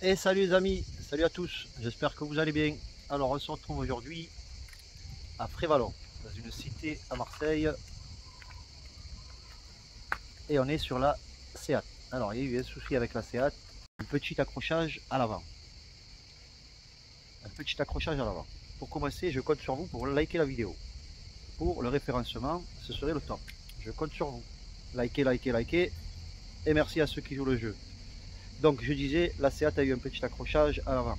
Et salut les amis, salut à tous, j'espère que vous allez bien. Alors on se retrouve aujourd'hui à Frévalon, dans une cité à Marseille. Et on est sur la Seat. Alors il y a eu un souci avec la Seat, un petit accrochage à l'avant. Pour commencer, je compte sur vous pour liker la vidéo. Pour le référencement, ce serait le top. Je compte sur vous. Likez. Et merci à ceux qui jouent le jeu. Donc je disais, la Seat a eu un petit accrochage à l'avant.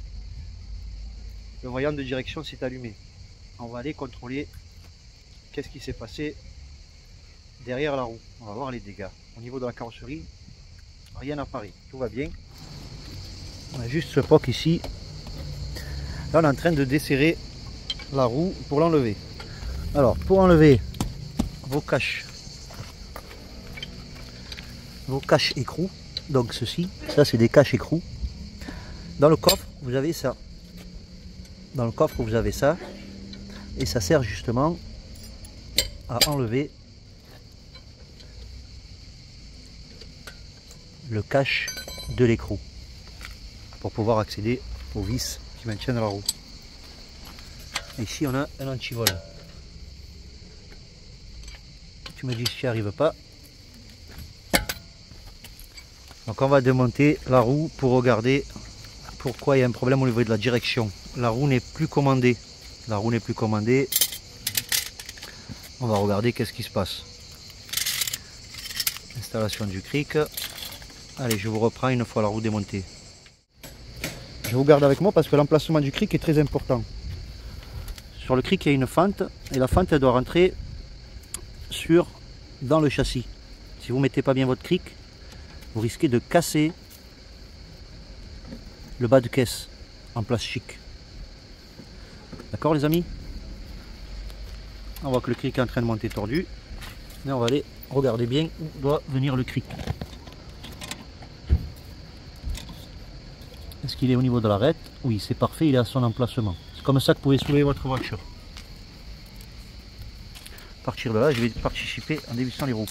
Le voyant de direction s'est allumé. On va aller contrôler qu'est-ce qui s'est passé derrière la roue. On va voir les dégâts. Au niveau de la carrosserie, rien n'apparaît. Tout va bien. On a juste ce poc ici. Là on est en train de desserrer la roue pour l'enlever. Alors pour enlever vos caches écrous, donc ceci, ça c'est des caches écrous. Dans le coffre vous avez ça. Et ça sert justement à enlever le cache de l'écrou pour pouvoir accéder aux vis qui maintiennent la roue. Ici on a un antivol. Tu me dis si tu n'y arrives pas. Donc on va démonter la roue pour regarder pourquoi il y a un problème au niveau de la direction. La roue n'est plus commandée. On va regarder qu'est-ce qui se passe. Installation du cric. Allez, je vous reprends une fois la roue démontée. Je vous garde avec moi parce que l'emplacement du cric est très important. Sur le cric, il y a une fente et la fente elle doit rentrer dans le châssis. Si vous ne mettez pas bien votre cric, vous risquez de casser le bas de caisse en plastique. D'accord les amis? On voit que le cric est en train de monter tordu. Mais on va aller regarder bien où doit venir le cric. Est-ce qu'il est au niveau de l'arête? Oui, c'est parfait, il est à son emplacement. C'est comme ça que vous pouvez soulever votre voiture. À partir de là, je vais participer en dévissant les roues.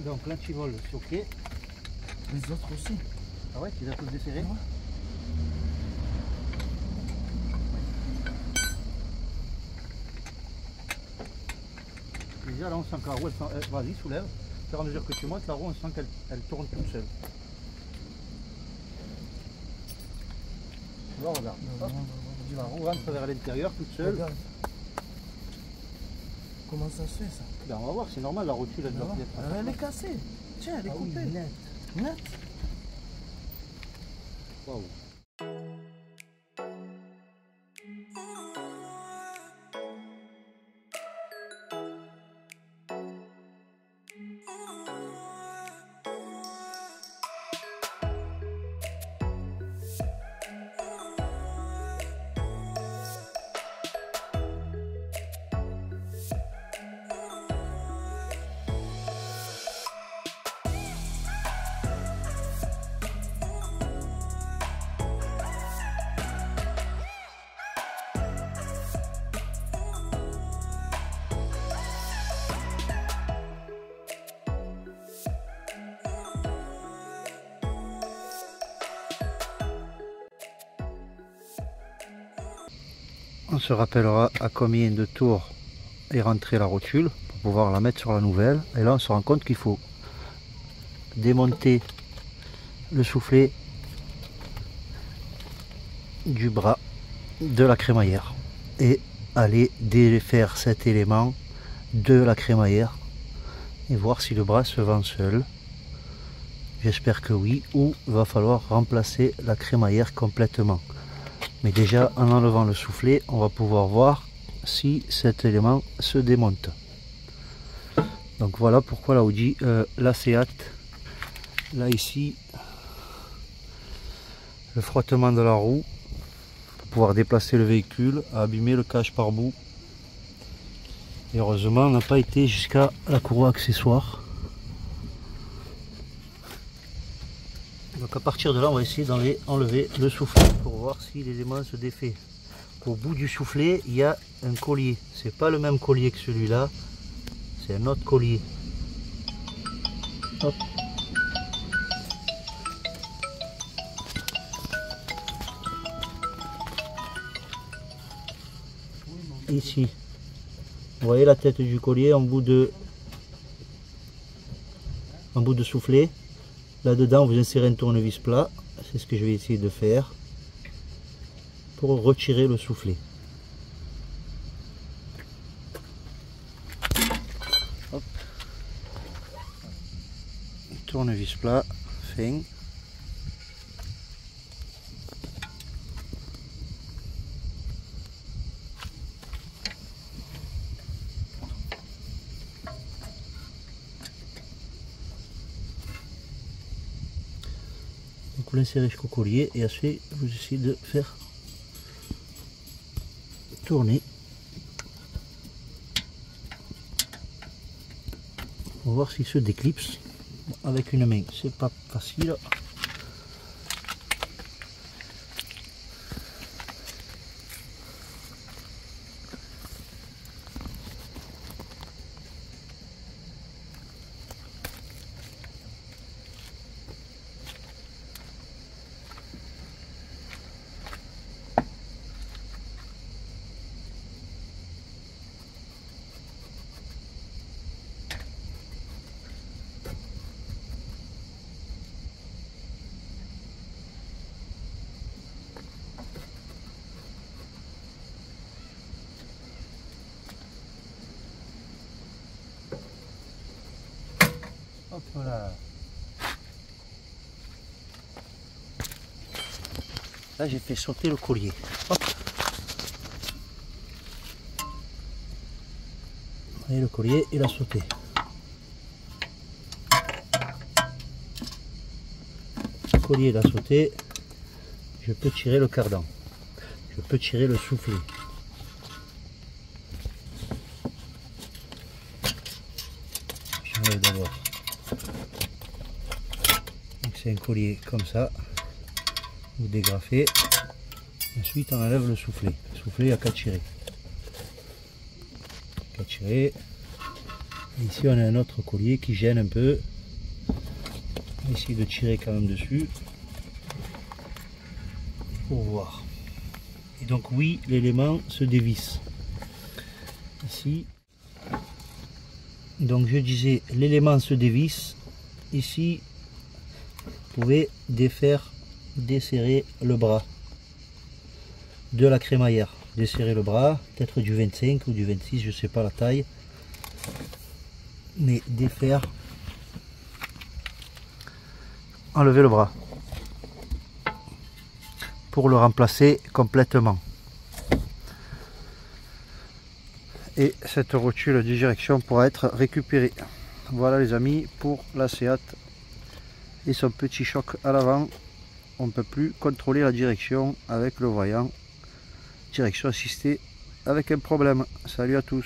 Donc l'antivol c'est ok. Les autres aussi. Ah ouais, tu les as tous desserrés? Ouais. Déjà là on sent que la roue, vas-y soulève. Au fur et à mesure que tu montes, la roue on sent qu'elle tourne toute seule. Là regarde. Hop. La roue rentre vers l'intérieur toute seule. Regarde. Comment ça se fait ça? Ben, on va voir, c'est normal, la rotule elle doit être. Elle est cassée. Tiens, elle est coupée. Oui, Net. Waouh. On se rappellera à combien de tours est rentrée la rotule pour pouvoir la mettre sur la nouvelle. Et là on se rend compte qu'il faut démonter le soufflet du bras de la crémaillère et aller défaire cet élément de la crémaillère et voir si le bras se vend seul. J'espère que oui, ou il va falloir remplacer la crémaillère complètement. Mais déjà en enlevant le soufflet, on va pouvoir voir si cet élément se démonte. Donc voilà pourquoi la Audi, la Seat, là ici, le frottement de la roue pour pouvoir déplacer le véhicule a abîmé le cache par bout. Et heureusement on n'a pas été jusqu'à la courroie accessoire. Donc à partir de là, on va essayer d'enlever le soufflet pour voir si l'élément se défait. Au bout du soufflet, il y a un collier. C'est pas le même collier que celui-là, c'est un autre collier. Hop. Ici, vous voyez la tête du collier en bout de soufflet. Là-dedans, vous insérez un tournevis plat. C'est ce que je vais essayer de faire pour retirer le soufflet. Hop. Tournevis plat, fin. Donc vous l'insérez jusqu'au collier et ensuite vous essayez de faire tourner pour voir s'il se déclipse. Avec une main c'est pas facile. Hop là. Là j'ai fait sauter le collier. Hop. Et le collier il a sauté. Le collier il a sauté. Je peux tirer le cardan. Je peux tirer le soufflet. J'enlève d'abord. C'est un collier comme ça. Vous dégrafez. Ensuite on enlève le soufflet. Le soufflet il n'y a qu'à tirer. Et ici on a un autre collier qui gêne un peu. On va essayer de tirer quand même dessus pour voir. Et donc oui, l'élément se dévisse ici. Donc je disais, l'élément se dévisse ici. Vous pouvez desserrer le bras de la crémaillère. Desserrer le bras, peut-être du 25 ou du 26, je sais pas la taille, mais défaire, enlever le bras pour le remplacer complètement. Et cette rotule de direction pourra être récupérée. Voilà les amis pour la Seat et son petit choc à l'avant. On ne peut plus contrôler la direction avec le voyant. Direction assistée avec un problème. Salut à tous.